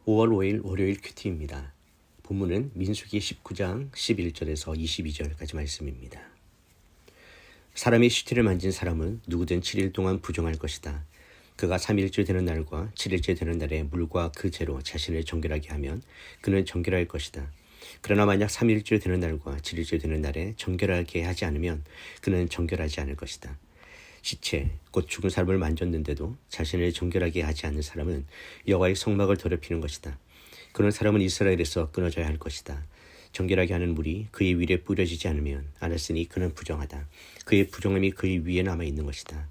5월 5일 월요일 큐티입니다. 본문은 민수기 19장 11절에서 22절까지 말씀입니다. 사람이 시체를 만진 사람은 누구든 7일 동안 부정할 것이다. 그가 3일째 되는 날과 7일째 되는 날에 물과 그 재로 자신을 정결하게 하면 그는 정결할 것이다. 그러나 만약 3일째 되는 날과 7일째 되는 날에 정결하게 하지 않으면 그는 정결하지 않을 것이다. 시체, 곧 죽은 사람을 만졌는데도 자신을 정결하게 하지 않는 사람은 여호와의 성막을 더럽히는 것이다. 그런 사람은 이스라엘에서 끊어져야 할 것이다. 정결하게 하는 물이 그의 위에 뿌려지지 않으면 알았으니 그는 부정하다. 그의 부정함이 그의 위에 남아있는 것이다.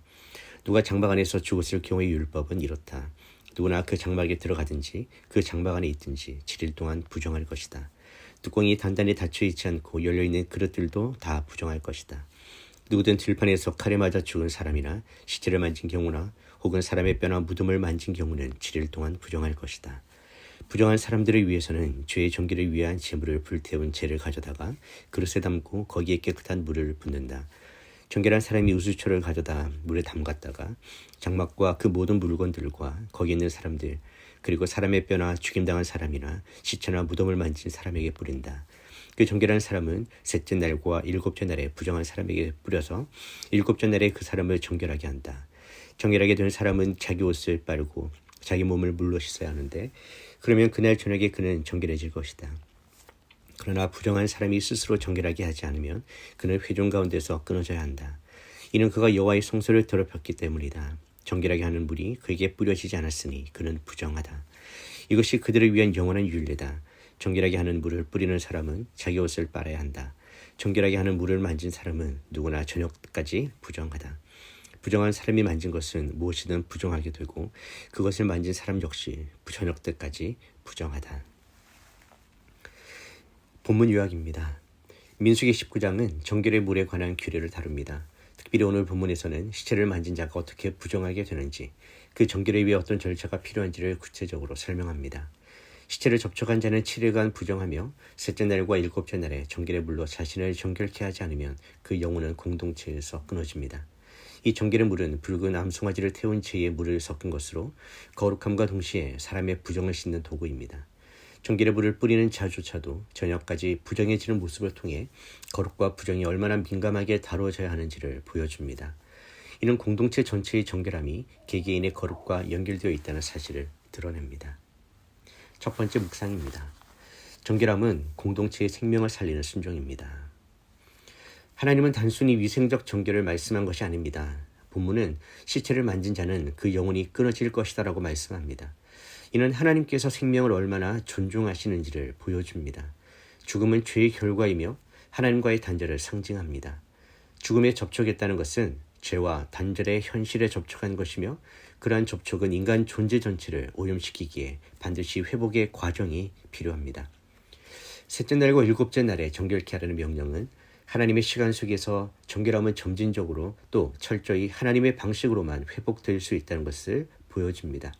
누가 장막 안에서 죽었을 경우의 율법은 이렇다. 누구나 그 장막에 들어가든지 그 장막 안에 있든지 7일 동안 부정할 것이다. 뚜껑이 단단히 닫혀있지 않고 열려있는 그릇들도 다 부정할 것이다. 누구든 들판에서 칼에 맞아 죽은 사람이나 시체를 만진 경우나 혹은 사람의 뼈나 무덤을 만진 경우는 7일 동안 부정할 것이다. 부정한 사람들을 위해서는 죄의 정기를 위한 제물을 불태운 재를 가져다가 그릇에 담고 거기에 깨끗한 물을 붓는다. 정결한 사람이 우수초를 가져다 물에 담갔다가 장막과 그 모든 물건들과 거기 있는 사람들 그리고 사람의 뼈나 죽임당한 사람이나 시체나 무덤을 만진 사람에게 뿌린다. 그 정결한 사람은 셋째 날과 일곱째 날에 부정한 사람에게 뿌려서 일곱째 날에 그 사람을 정결하게 한다. 정결하게 된 사람은 자기 옷을 빨고 자기 몸을 물로 씻어야 하는데 그러면 그날 저녁에 그는 정결해질 것이다. 그러나 부정한 사람이 스스로 정결하게 하지 않으면 그는 회중 가운데서 끊어져야 한다. 이는 그가 여호와의 성소를 더럽혔기 때문이다. 정결하게 하는 물이 그에게 뿌려지지 않았으니 그는 부정하다. 이것이 그들을 위한 영원한 율례다. 정결하게 하는 물을 뿌리는 사람은 자기 옷을 빨아야 한다. 정결하게 하는 물을 만진 사람은 누구나 저녁까지 부정하다. 부정한 사람이 만진 것은 무엇이든 부정하게 되고 그것을 만진 사람 역시 저녁 때까지 부정하다. 본문 요약입니다. 민수기 19장은 정결의 물에 관한 규례를 다룹니다. 특별히 오늘 본문에서는 시체를 만진 자가 어떻게 부정하게 되는지, 그 정결을 위해 어떤 절차가 필요한지를 구체적으로 설명합니다. 시체를 접촉한 자는 7일간 부정하며 셋째 날과 일곱째 날에 정결의 물로 자신을 정결케 하지 않으면 그 영혼은 공동체에서 끊어집니다. 이 정결의 물은 붉은 암송아지를 태운 채에 물을 섞은 것으로 거룩함과 동시에 사람의 부정을 씻는 도구입니다. 정결의 물을 뿌리는 자조차도 저녁까지 부정해지는 모습을 통해 거룩과 부정이 얼마나 민감하게 다루어져야 하는지를 보여줍니다. 이는 공동체 전체의 정결함이 개개인의 거룩과 연결되어 있다는 사실을 드러냅니다. 첫 번째 묵상입니다. 정결함은 공동체의 생명을 살리는 순종입니다. 하나님은 단순히 위생적 정결을 말씀한 것이 아닙니다. 본문은 시체를 만진 자는 그 영혼이 끊어질 것이다 라고 말씀합니다. 이는 하나님께서 생명을 얼마나 존중하시는지를 보여줍니다. 죽음은 죄의 결과이며 하나님과의 단절을 상징합니다. 죽음에 접촉했다는 것은 죄와 단절의 현실에 접촉한 것이며 그러한 접촉은 인간 존재 전체를 오염시키기에 반드시 회복의 과정이 필요합니다. 셋째 날과 일곱째 날에 정결케 하라는 명령은 하나님의 시간 속에서 정결함은 점진적으로 또 철저히 하나님의 방식으로만 회복될 수 있다는 것을 보여줍니다.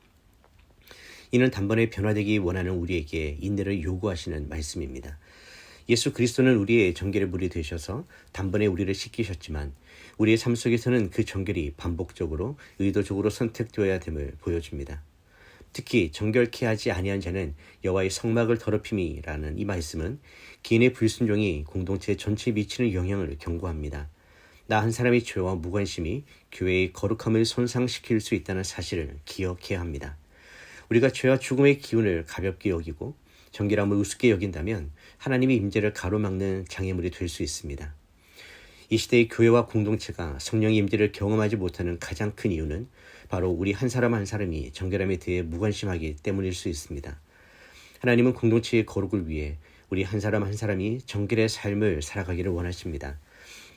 이는 단번에 변화되기 원하는 우리에게 인내를 요구하시는 말씀입니다. 예수 그리스도는 우리의 정결의 물이 되셔서 단번에 우리를 씻기셨지만 우리의 삶 속에서는 그 정결이 반복적으로 의도적으로 선택되어야 됨을 보여줍니다. 특히 정결케 하지 아니한 자는 여호와의 성막을 더럽힘이라는 이 말씀은 개인의 불순종이 공동체 전체에 미치는 영향을 경고합니다. 나 한 사람의 죄와 무관심이 교회의 거룩함을 손상시킬 수 있다는 사실을 기억해야 합니다. 우리가 죄와 죽음의 기운을 가볍게 여기고 정결함을 우습게 여긴다면 하나님의 임재를 가로막는 장애물이 될 수 있습니다. 이 시대의 교회와 공동체가 성령의 임재를 경험하지 못하는 가장 큰 이유는 바로 우리 한 사람 한 사람이 정결함에 대해 무관심하기 때문일 수 있습니다. 하나님은 공동체의 거룩을 위해 우리 한 사람 한 사람이 정결의 삶을 살아가기를 원하십니다.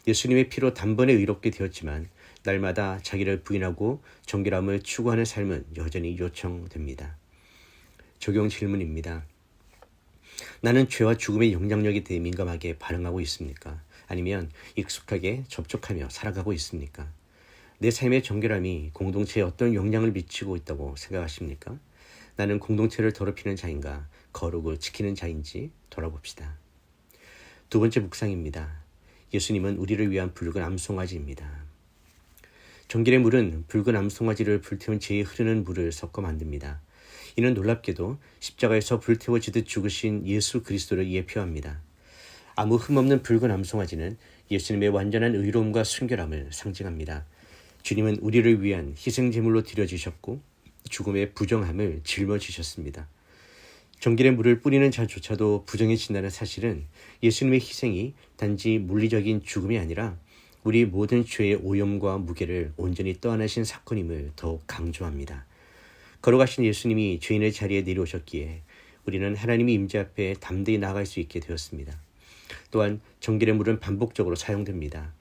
예수님의 피로 단번에 의롭게 되었지만 날마다 자기를 부인하고 정결함을 추구하는 삶은 여전히 요청됩니다. 적용 질문입니다. 나는 죄와 죽음의 영향력에 대해 민감하게 반응하고 있습니까? 아니면 익숙하게 접촉하며 살아가고 있습니까? 내 삶의 정결함이 공동체에 어떤 영향을 미치고 있다고 생각하십니까? 나는 공동체를 더럽히는 자인가, 거룩을 지키는 자인지 돌아봅시다. 두 번째 묵상입니다. 예수님은 우리를 위한 붉은 암송아지입니다. 정결의 물은 붉은 암송아지를 불태운 재에 흐르는 물을 섞어 만듭니다. 이는 놀랍게도 십자가에서 불태워지듯 죽으신 예수 그리스도를 예표합니다. 아무 흠없는 붉은 암송아지는 예수님의 완전한 의로움과 순결함을 상징합니다. 주님은 우리를 위한 희생제물로 드려지셨고 죽음의 부정함을 짊어지셨습니다. 정결의 물을 뿌리는 자조차도 부정해진다는 사실은 예수님의 희생이 단지 물리적인 죽음이 아니라 우리 모든 죄의 오염과 무게를 온전히 떠안으신 사건임을 더욱 강조합니다. 걸어가신 예수님이 죄인의 자리에 내려오셨기에 우리는 하나님의 임재 앞에 담대히 나아갈 수 있게 되었습니다. 또한 정결의 물은 반복적으로 사용됩니다.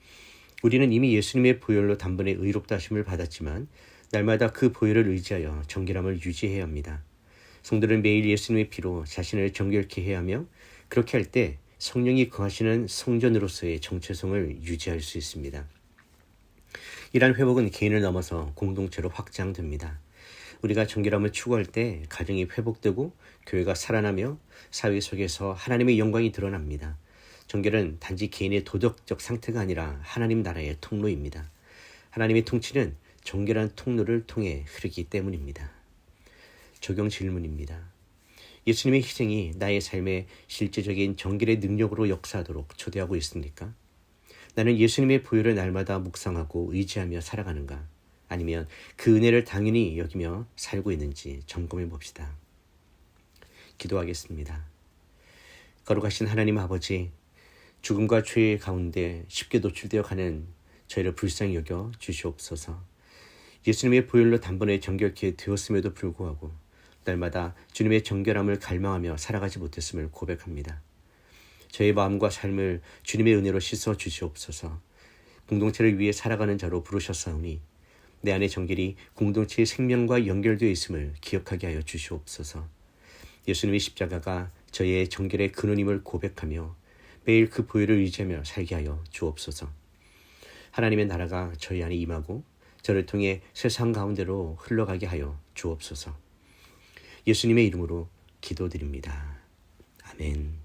우리는 이미 예수님의 보혈로 단번에 의롭다 하심을 받았지만 날마다 그 보혈을 의지하여 정결함을 유지해야 합니다. 성도는 매일 예수님의 피로 자신을 정결케 해야 하며 그렇게 할 때 성령이 거하시는 성전으로서의 정체성을 유지할 수 있습니다. 이러한 회복은 개인을 넘어서 공동체로 확장됩니다. 우리가 정결함을 추구할 때 가정이 회복되고 교회가 살아나며 사회 속에서 하나님의 영광이 드러납니다. 정결은 단지 개인의 도덕적 상태가 아니라 하나님 나라의 통로입니다. 하나님의 통치는 정결한 통로를 통해 흐르기 때문입니다. 적용 질문입니다. 예수님의 희생이 나의 삶에 실제적인 정결의 능력으로 역사하도록 초대하고 있습니까? 나는 예수님의 보혈을 날마다 묵상하고 의지하며 살아가는가? 아니면 그 은혜를 당연히 여기며 살고 있는지 점검해 봅시다. 기도하겠습니다. 거룩하신 하나님 아버지, 죽음과 죄의 가운데 쉽게 노출되어 가는 저희를 불쌍히 여겨 주시옵소서. 예수님의 보혈로 단번에 정결케 되었음에도 불구하고 날마다 주님의 정결함을 갈망하며 살아가지 못했음을 고백합니다. 저의 마음과 삶을 주님의 은혜로 씻어 주시옵소서. 공동체를 위해 살아가는 자로 부르셨사오니 내 안의 정결이 공동체의 생명과 연결되어 있음을 기억하게 하여 주시옵소서. 예수님의 십자가가 저희의 정결의 근원임을 고백하며 매일 그 보혈을 의지하며 살게 하여 주옵소서. 하나님의 나라가 저희 안에 임하고 저를 통해 세상 가운데로 흘러가게 하여 주옵소서. 예수님의 이름으로 기도드립니다. 아멘.